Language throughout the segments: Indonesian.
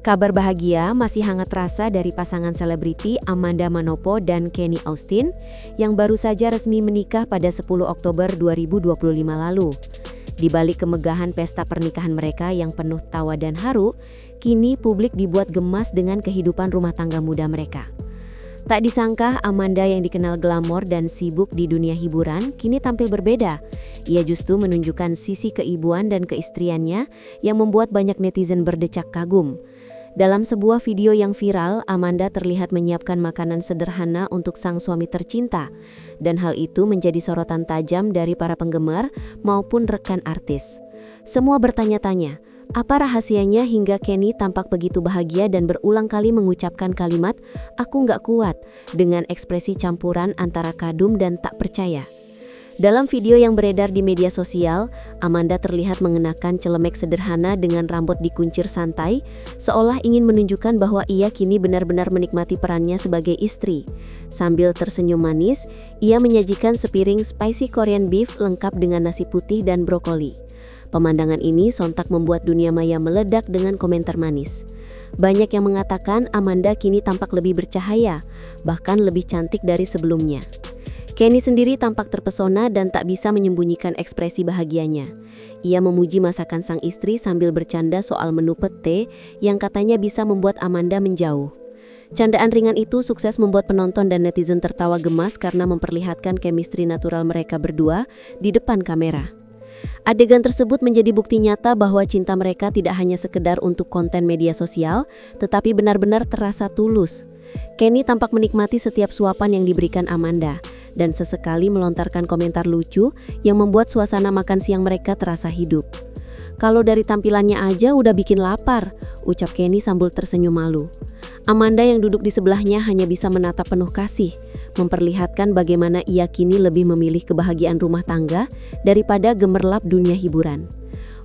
Kabar bahagia masih hangat terasa dari pasangan selebriti Amanda Manopo dan Kenny Austin yang baru saja resmi menikah pada 10 Oktober 2025 lalu. Di balik kemegahan pesta pernikahan mereka yang penuh tawa dan haru, kini publik dibuat gemas dengan kehidupan rumah tangga muda mereka. Tak disangka Amanda yang dikenal glamor dan sibuk di dunia hiburan kini tampil berbeda. Ia justru menunjukkan sisi keibuan dan keistriannya yang membuat banyak netizen berdecak kagum. Dalam sebuah video yang viral, Amanda terlihat menyiapkan makanan sederhana untuk sang suami tercinta. Dan hal itu menjadi sorotan tajam dari para penggemar maupun rekan artis. Semua bertanya-tanya, apa rahasianya hingga Kenny tampak begitu bahagia dan berulang kali mengucapkan kalimat, "Aku nggak kuat," dengan ekspresi campuran antara kagum dan tak percaya. Dalam video yang beredar di media sosial, Amanda terlihat mengenakan celemek sederhana dengan rambut dikuncir santai, seolah ingin menunjukkan bahwa ia kini benar-benar menikmati perannya sebagai istri. Sambil tersenyum manis, ia menyajikan sepiring spicy Korean beef lengkap dengan nasi putih dan brokoli. Pemandangan ini sontak membuat dunia maya meledak dengan komentar manis. Banyak yang mengatakan Amanda kini tampak lebih bercahaya, bahkan lebih cantik dari sebelumnya. Kenny sendiri tampak terpesona dan tak bisa menyembunyikan ekspresi bahagianya. Ia memuji masakan sang istri sambil bercanda soal menu pete yang katanya bisa membuat Amanda menjauh. Candaan ringan itu sukses membuat penonton dan netizen tertawa gemas karena memperlihatkan chemistry natural mereka berdua di depan kamera. Adegan tersebut menjadi bukti nyata bahwa cinta mereka tidak hanya sekedar untuk konten media sosial, tetapi benar-benar terasa tulus. Kenny tampak menikmati setiap suapan yang diberikan Amanda, dan sesekali melontarkan komentar lucu yang membuat suasana makan siang mereka terasa hidup. "Kalau dari tampilannya aja udah bikin lapar," ucap Kenny sambil tersenyum malu. Amanda yang duduk di sebelahnya hanya bisa menatap penuh kasih, memperlihatkan bagaimana ia kini lebih memilih kebahagiaan rumah tangga daripada gemerlap dunia hiburan.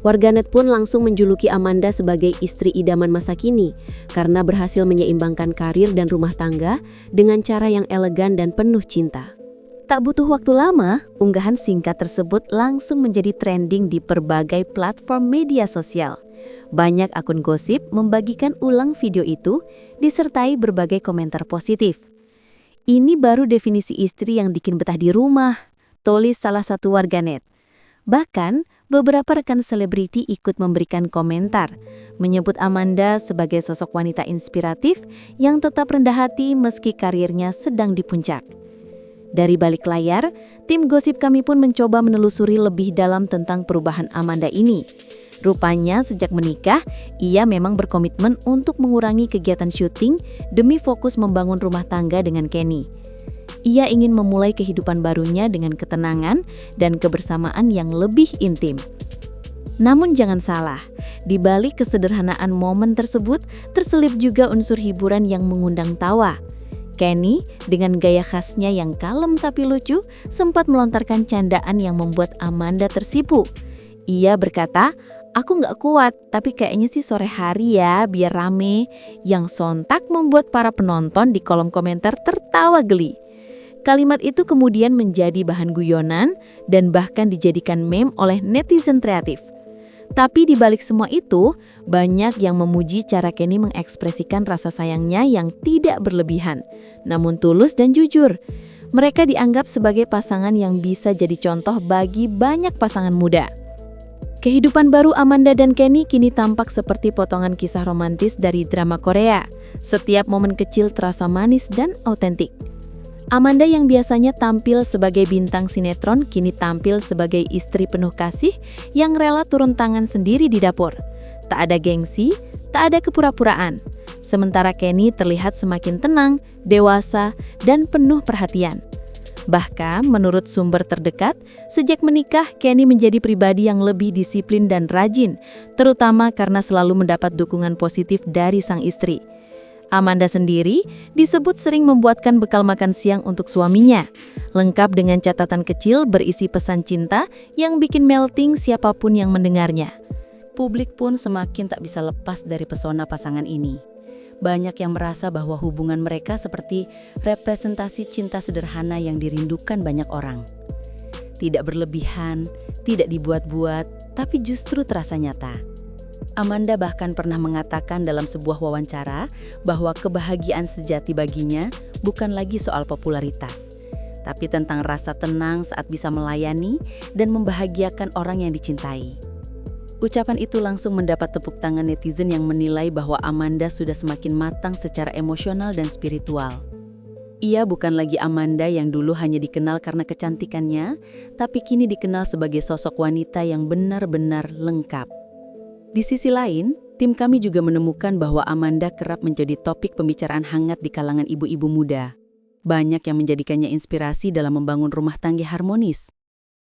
Warganet pun langsung menjuluki Amanda sebagai istri idaman masa kini karena berhasil menyeimbangkan karir dan rumah tangga dengan cara yang elegan dan penuh cinta. Tak butuh waktu lama, unggahan singkat tersebut langsung menjadi trending di berbagai platform media sosial. Banyak akun gosip membagikan ulang video itu, disertai berbagai komentar positif. "Ini baru definisi istri yang bikin betah di rumah," tulis salah satu warganet. Bahkan, beberapa rekan selebriti ikut memberikan komentar, menyebut Amanda sebagai sosok wanita inspiratif yang tetap rendah hati meski karirnya sedang di puncak. Dari balik layar, tim gosip kami pun mencoba menelusuri lebih dalam tentang perubahan Amanda ini. Rupanya sejak menikah, ia memang berkomitmen untuk mengurangi kegiatan syuting demi fokus membangun rumah tangga dengan Kenny. Ia ingin memulai kehidupan barunya dengan ketenangan dan kebersamaan yang lebih intim. Namun jangan salah, di balik kesederhanaan momen tersebut terselip juga unsur hiburan yang mengundang tawa. Kenny, dengan gaya khasnya yang kalem tapi lucu, sempat melontarkan candaan yang membuat Amanda tersipu. Ia berkata, "Aku nggak kuat, tapi kayaknya sih sore hari ya, biar rame," yang sontak membuat para penonton di kolom komentar tertawa geli. Kalimat itu kemudian menjadi bahan guyonan dan bahkan dijadikan meme oleh netizen kreatif. Tapi di balik semua itu, banyak yang memuji cara Kenny mengekspresikan rasa sayangnya yang tidak berlebihan, namun tulus dan jujur. Mereka dianggap sebagai pasangan yang bisa jadi contoh bagi banyak pasangan muda. Kehidupan baru Amanda dan Kenny kini tampak seperti potongan kisah romantis dari drama Korea. Setiap momen kecil terasa manis dan autentik. Amanda yang biasanya tampil sebagai bintang sinetron kini tampil sebagai istri penuh kasih yang rela turun tangan sendiri di dapur. Tak ada gengsi, tak ada kepura-puraan. Sementara Kenny terlihat semakin tenang, dewasa, dan penuh perhatian. Bahkan menurut sumber terdekat, sejak menikah Kenny menjadi pribadi yang lebih disiplin dan rajin, terutama karena selalu mendapat dukungan positif dari sang istri. Amanda sendiri disebut sering membuatkan bekal makan siang untuk suaminya, lengkap dengan catatan kecil berisi pesan cinta yang bikin melting siapapun yang mendengarnya. Publik pun semakin tak bisa lepas dari pesona pasangan ini. Banyak yang merasa bahwa hubungan mereka seperti representasi cinta sederhana yang dirindukan banyak orang. Tidak berlebihan, tidak dibuat-buat, tapi justru terasa nyata. Amanda bahkan pernah mengatakan dalam sebuah wawancara bahwa kebahagiaan sejati baginya bukan lagi soal popularitas, tapi tentang rasa tenang saat bisa melayani dan membahagiakan orang yang dicintai. Ucapan itu langsung mendapat tepuk tangan netizen yang menilai bahwa Amanda sudah semakin matang secara emosional dan spiritual. Ia bukan lagi Amanda yang dulu hanya dikenal karena kecantikannya, tapi kini dikenal sebagai sosok wanita yang benar-benar lengkap. Di sisi lain, tim kami juga menemukan bahwa Amanda kerap menjadi topik pembicaraan hangat di kalangan ibu-ibu muda. Banyak yang menjadikannya inspirasi dalam membangun rumah tangga harmonis.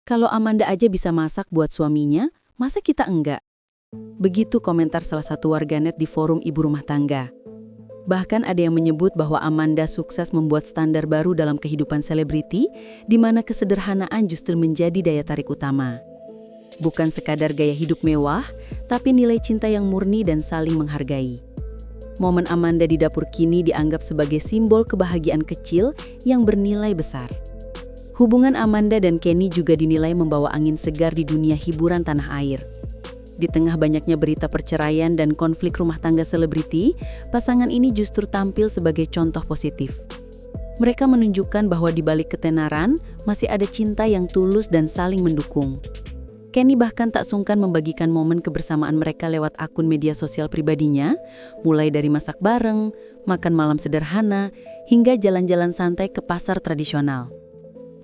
Kalau Amanda aja bisa masak buat suaminya, masa kita enggak? Begitu komentar salah satu warganet di forum ibu rumah tangga. Bahkan ada yang menyebut bahwa Amanda sukses membuat standar baru dalam kehidupan selebriti, di mana kesederhanaan justru menjadi daya tarik utama. Bukan sekadar gaya hidup mewah, tapi nilai cinta yang murni dan saling menghargai. Momen Amanda di dapur kini dianggap sebagai simbol kebahagiaan kecil yang bernilai besar. Hubungan Amanda dan Kenny juga dinilai membawa angin segar di dunia hiburan tanah air. Di tengah banyaknya berita perceraian dan konflik rumah tangga selebriti, pasangan ini justru tampil sebagai contoh positif. Mereka menunjukkan bahwa di balik ketenaran, masih ada cinta yang tulus dan saling mendukung. Kenny bahkan tak sungkan membagikan momen kebersamaan mereka lewat akun media sosial pribadinya, mulai dari masak bareng, makan malam sederhana, hingga jalan-jalan santai ke pasar tradisional.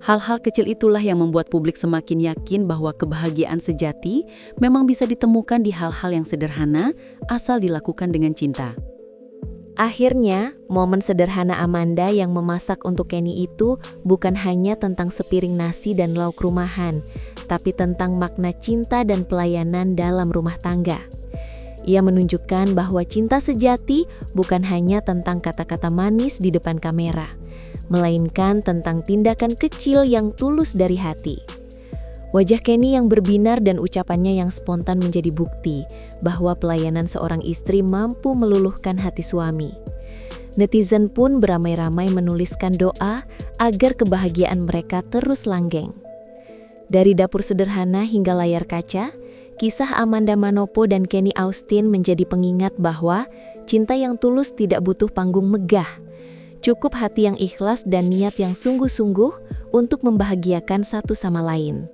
Hal-hal kecil itulah yang membuat publik semakin yakin bahwa kebahagiaan sejati memang bisa ditemukan di hal-hal yang sederhana, asal dilakukan dengan cinta. Akhirnya, momen sederhana Amanda yang memasak untuk Kenny itu bukan hanya tentang sepiring nasi dan lauk rumahan, tapi tentang makna cinta dan pelayanan dalam rumah tangga. Ia menunjukkan bahwa cinta sejati bukan hanya tentang kata-kata manis di depan kamera, melainkan tentang tindakan kecil yang tulus dari hati. Wajah Kenny yang berbinar dan ucapannya yang spontan menjadi bukti bahwa pelayanan seorang istri mampu meluluhkan hati suami. Netizen pun beramai-ramai menuliskan doa agar kebahagiaan mereka terus langgeng. Dari dapur sederhana hingga layar kaca, kisah Amanda Manopo dan Kenny Austin menjadi pengingat bahwa cinta yang tulus tidak butuh panggung megah. Cukup hati yang ikhlas dan niat yang sungguh-sungguh untuk membahagiakan satu sama lain.